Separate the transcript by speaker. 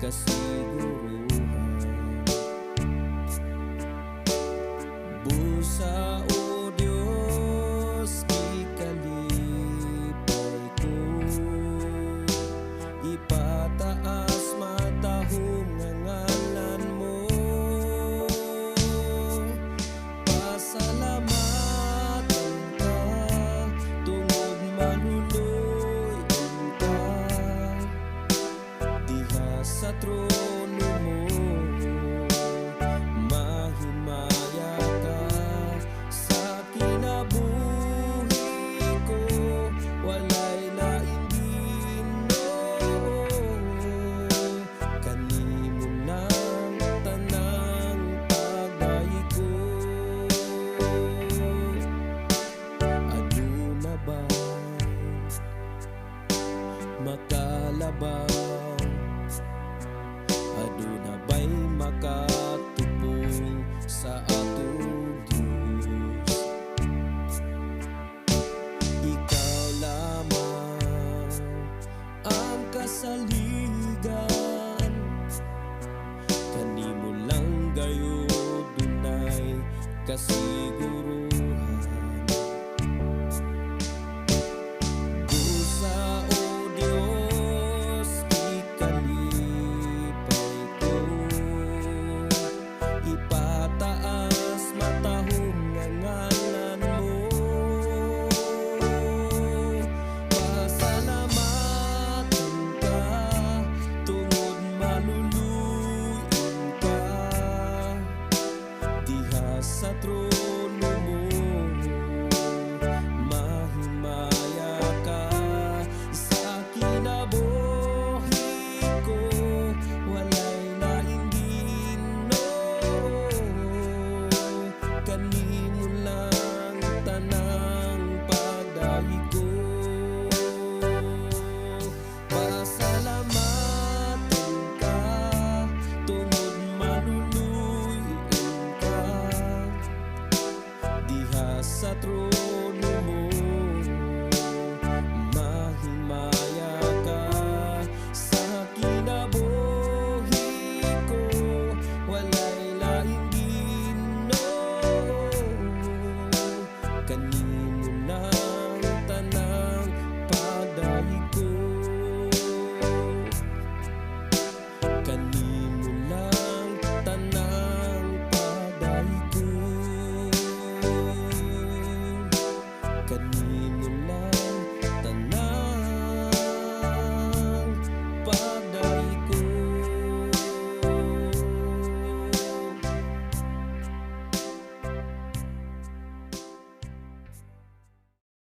Speaker 1: kasiguruhan. Busa o Diyos, ikalipay ko, ipataas matahong nga ngalan mo. Pasalamatan ka, tungod manuloy ka diha sa trono mo. Mahimaya ka sa kinabuhi ko, walay nainggino. Kanimo lang tanang pagdahi ko. Aduna ba makalabaw? Aduna ba'y makatupong sa atong Diyos? Ikaw lamang ang kasaligan, kanimo lang gayud dunay kasiguruhan. Busa o Diyos, ikalipay ko, ipataas matahong nga ngalan mo. Pasalamatan ka, tungod maluluin ka diha sa trono mo. Mahimaya ka sa kinabuhi ko, walay nainggino. Kanimo lang tanang pagdahi ko.